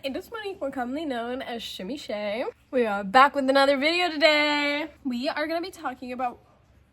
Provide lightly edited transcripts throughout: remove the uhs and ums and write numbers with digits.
it is Monique, more commonly known as 𝗓𝗓𝗄𝐴. We are back with another video today. We are going to be talking about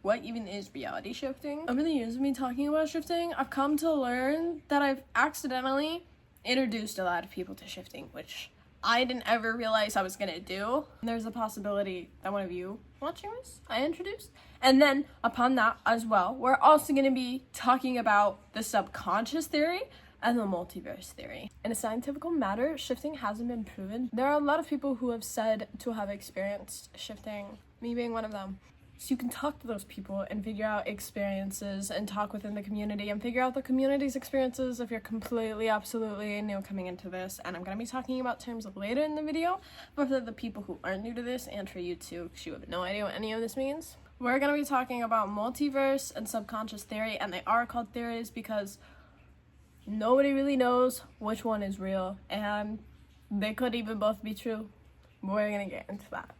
what even is reality shifting. Over the years of me talking about shifting, I've come to learn that I've accidentally introduced a lot of people to shifting, which I didn't ever realize I was going to do. There's a possibility that one of you watching this, I introduced. And then upon that as well, we're also going to be talking about the subconscious theory and the multiverse theory. In a scientific matter, shifting hasn't been proven. There are a lot of people who have said to have experienced shifting, me being one of them. So you can talk to those people and figure out experiences and talk within the community and figure out the community's experiences if you're completely, absolutely new coming into this. And I'm going to be talking about terms later in the video, but for the people who are new to this and for you too, because you have no idea what any of this means, we're going to be talking about multiverse and subconscious theory, and they are called theories because nobody really knows which one is real, and they could even both be true. We're gonna get into that.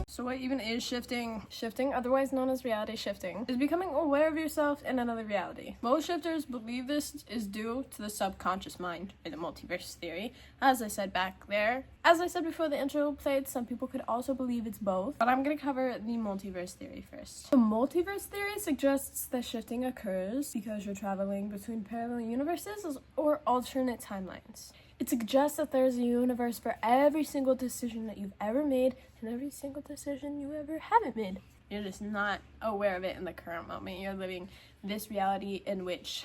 So what even is shifting? Shifting, otherwise known as reality shifting, is becoming aware of yourself in another reality. Most shifters believe this is due to the subconscious mind, or the multiverse theory. As I said back there, as I said before the intro played, some people could also believe it's both, but I'm going to cover the multiverse theory first. The multiverse theory suggests that shifting occurs because you're traveling between parallel universes or alternate timelines. It suggests that there's a universe for every single decision that you've ever made and every single decision you ever haven't made. You're just not aware of it in the current moment. You're living this reality in which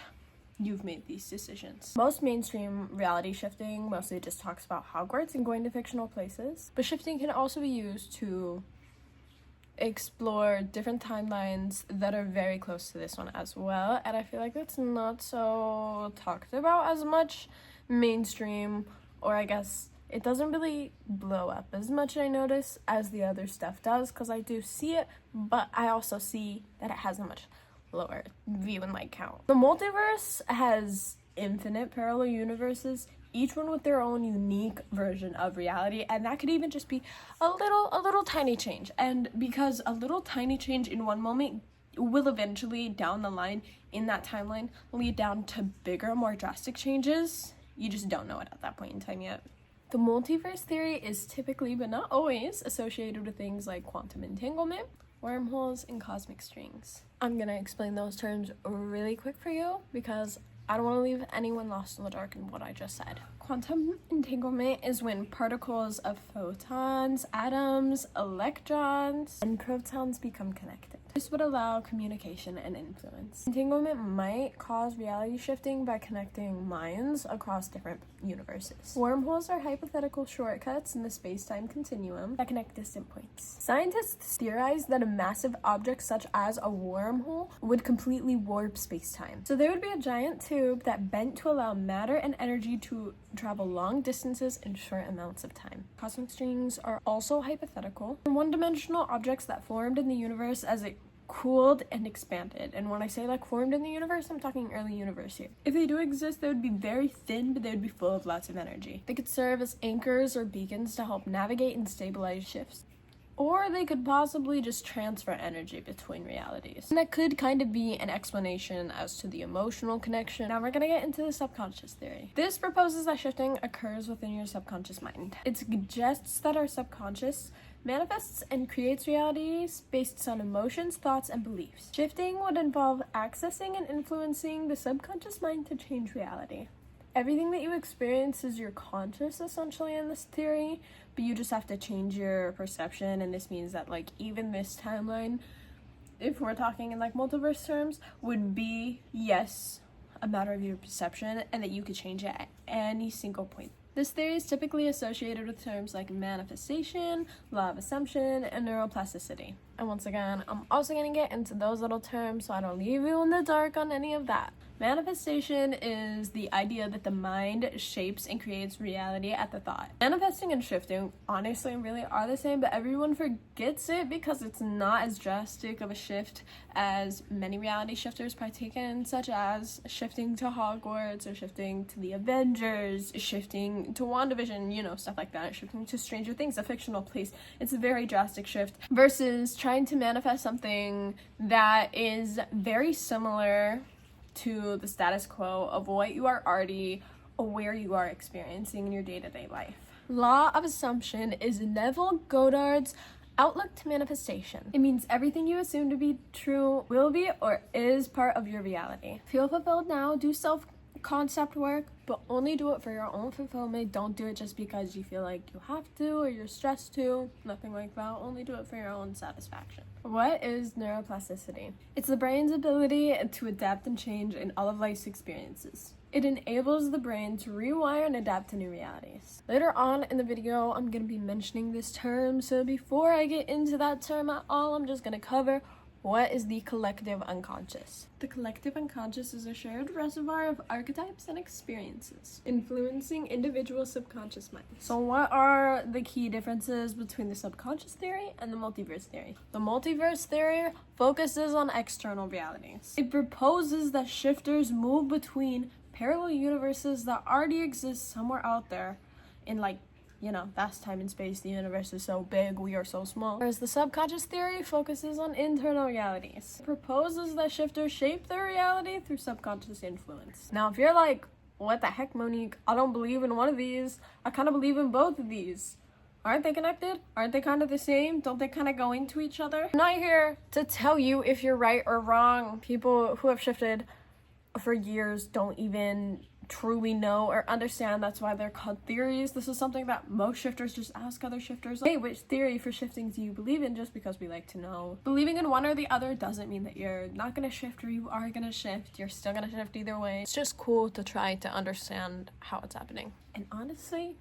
you've made these decisions. Most mainstream reality shifting mostly just talks about Hogwarts and going to fictional places, but shifting can also be used to explore different timelines that are very close to this one as well, and I feel like it's not so talked about as much mainstream, or I guess it doesn't really blow up as much, I notice, as the other stuff does, because I do see it, but I also see that it has a much lower view and like count. The multiverse has infinite parallel universes, each one with their own unique version of reality, and that could even just be a little tiny change. And because a little tiny change in one moment will eventually down the line in that timeline lead down to bigger, more drastic changes, you just don't know it at that point in time yet. The multiverse theory is typically, but not always, associated with things like quantum entanglement, wormholes, and cosmic strings. I'm gonna explain those terms really quick for you because I don't want to leave anyone lost in the dark in what I just said. Quantum entanglement is when particles of photons, atoms, electrons, and protons become connected. This would allow communication and influence. Entanglement might cause reality shifting by connecting minds across different universes. Wormholes are hypothetical shortcuts in the space-time continuum that connect distant points. Scientists theorize that a massive object such as a wormhole would completely warp space-time. So there would be a giant tube that bent to allow matter and energy to travel long distances in short amounts of time. Cosmic strings are also hypothetical. One-dimensional objects that formed in the universe as it cooled and expanded. And when I say like formed in the universe, I'm talking early universe here. If they do exist, they would be very thin, but they would be full of lots of energy. They could serve as anchors or beacons to help navigate and stabilize shifts. Or they could possibly just transfer energy between realities. And that could kind of be an explanation as to the emotional connection. Now we're gonna get into the subconscious theory. This proposes that shifting occurs within your subconscious mind. It suggests that our subconscious manifests and creates realities based on emotions, thoughts, and beliefs. Shifting would involve accessing and influencing the subconscious mind to change reality. Everything that you experience is your conscious, essentially, in this theory, but you just have to change your perception, and this means that, like, even this timeline, if we're talking in, like, multiverse terms, would be, yes, a matter of your perception, and that you could change it at any single point. This theory is typically associated with terms like manifestation, law of assumption, and neuroplasticity. And once again, I'm also going to get into those little terms so I don't leave you in the dark on any of that. Manifestation is the idea that the mind shapes and creates reality at the thought. Manifesting and shifting honestly really are the same, but everyone forgets it because it's not as drastic of a shift as many reality shifters partake in, such as shifting to Hogwarts or shifting to the Avengers, shifting to WandaVision, you know, stuff like that, shifting to Stranger Things, a fictional place. It's a very drastic shift versus trying to manifest something that is very similar to the status quo of what you are already aware you are experiencing in your day-to-day life. Law of assumption is Neville Goddard's outlook to manifestation. It means everything you assume to be true will be or is part of your reality. Feel fulfilled now, do self-concept work, but only do it for your own fulfillment. Don't do it just because you feel like you have to or you're stressed to. Nothing like that. Only do it for your own satisfaction. What is neuroplasticity? It's the brain's ability to adapt and change in all of life's experiences. It enables the brain to rewire and adapt to new realities. Later on in the video, I'm going to be mentioning this term, so before I get into that term at all, I'm just going to cover what is the collective unconscious. The collective unconscious is a shared reservoir of archetypes and experiences, influencing individual subconscious minds. So what are the key differences between the subconscious theory and the multiverse theory? The multiverse theory focuses on external realities. It proposes that shifters move between parallel universes that already exist somewhere out there in, like, you know, vast time and space. The universe is so big, we are so small. Whereas the subconscious theory focuses on internal realities. It proposes that shifters shape their reality through subconscious influence. Now, if you're like, what the heck, Monique? I don't believe in one of these. I kind of believe in both of these. Aren't they connected? Aren't they kind of the same? Don't they kind of go into each other? I'm not here to tell you if you're right or wrong. People who have shifted for years don't even truly know or understand. That's why they're called theories. This is something that most shifters just ask other shifters, hey, which theory for shifting do you believe in? Just because we like to know. Believing in one or the other doesn't mean that you're not gonna shift or you are gonna shift. You're still gonna shift either way. It's just cool to try to understand how it's happening. And honestly,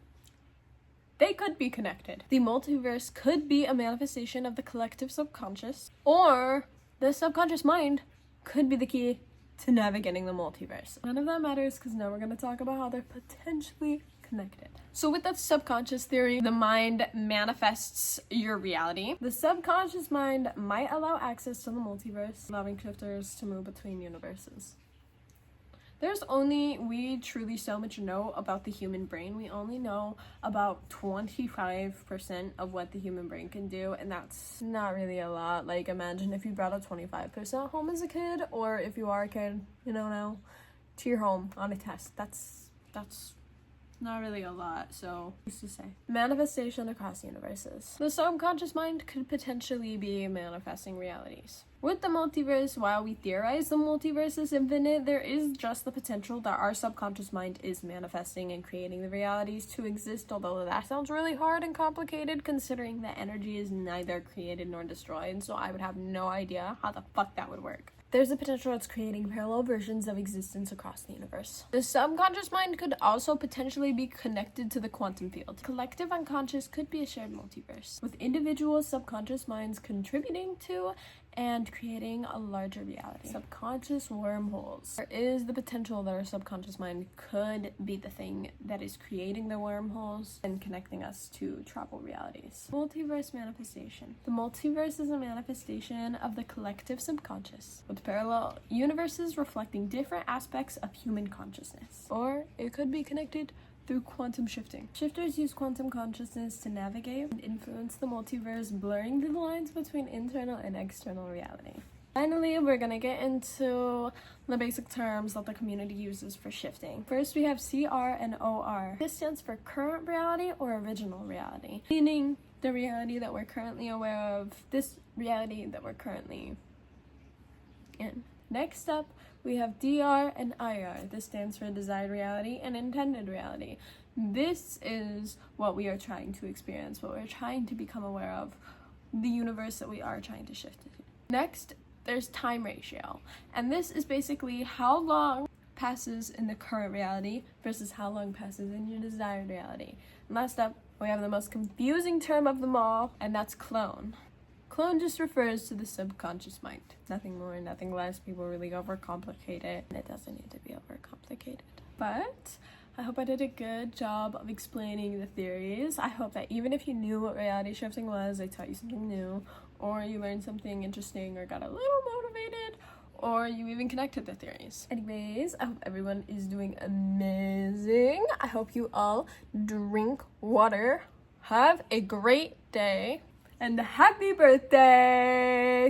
they could be connected. The multiverse could be a manifestation of the collective subconscious, or the subconscious mind could be the key to navigating the multiverse. None of that matters because now we're going to talk about how they're potentially connected. So with that subconscious theory, the mind manifests your reality. The subconscious mind might allow access to the multiverse, allowing shifters to move between universes. We truly so much know about the human brain. We only know about 25% of what the human brain can do, and that's not really a lot. Like, imagine if you brought a 25% home as a kid, or if you are a kid, you know, now, to your home on a test. That's not really a lot, so who's to say? Manifestation across universes. The subconscious mind could potentially be manifesting realities. With the multiverse, while we theorize the multiverse is infinite, there is just the potential that our subconscious mind is manifesting and creating the realities to exist, although that sounds really hard and complicated considering that energy is neither created nor destroyed, so I would have no idea how the fuck that would work. There's a potential it's creating parallel versions of existence across the universe. The subconscious mind could also potentially be connected to the quantum field. Collective unconscious could be a shared multiverse, with individual subconscious minds contributing to and creating a larger reality. Subconscious wormholes. There is the potential that our subconscious mind could be the thing that is creating the wormholes and connecting us to travel realities. Multiverse manifestation. The multiverse is a manifestation of the collective subconscious, with parallel universes reflecting different aspects of human consciousness. Or it could be connected through quantum shifting. Shifters use quantum consciousness to navigate and influence the multiverse, blurring the lines between internal and external reality. Finally, we're gonna get into the basic terms that the community uses for shifting. First, we have CR and OR. This stands for current reality or original reality, meaning the reality that we're currently aware of, this reality that we're currently in. Next up, we have DR and IR. This stands for desired reality and intended reality. This is what we are trying to experience, what we're trying to become aware of, the universe that we are trying to shift into. Next, there's time ratio. And this is basically how long passes in the current reality versus how long passes in your desired reality. And last up, we have the most confusing term of them all, and that's clone. clone just refers to the subconscious mind. Nothing more, nothing less. People really overcomplicate it, and it doesn't need to be overcomplicated. But I hope I did a good job of explaining the theories. I hope that even if you knew what reality shifting was, I taught you something new, or you learned something interesting, or got a little motivated, or you even connected the theories. Anyways, I hope everyone is doing amazing. I hope you all drink water. Have a great day, and happy birthday!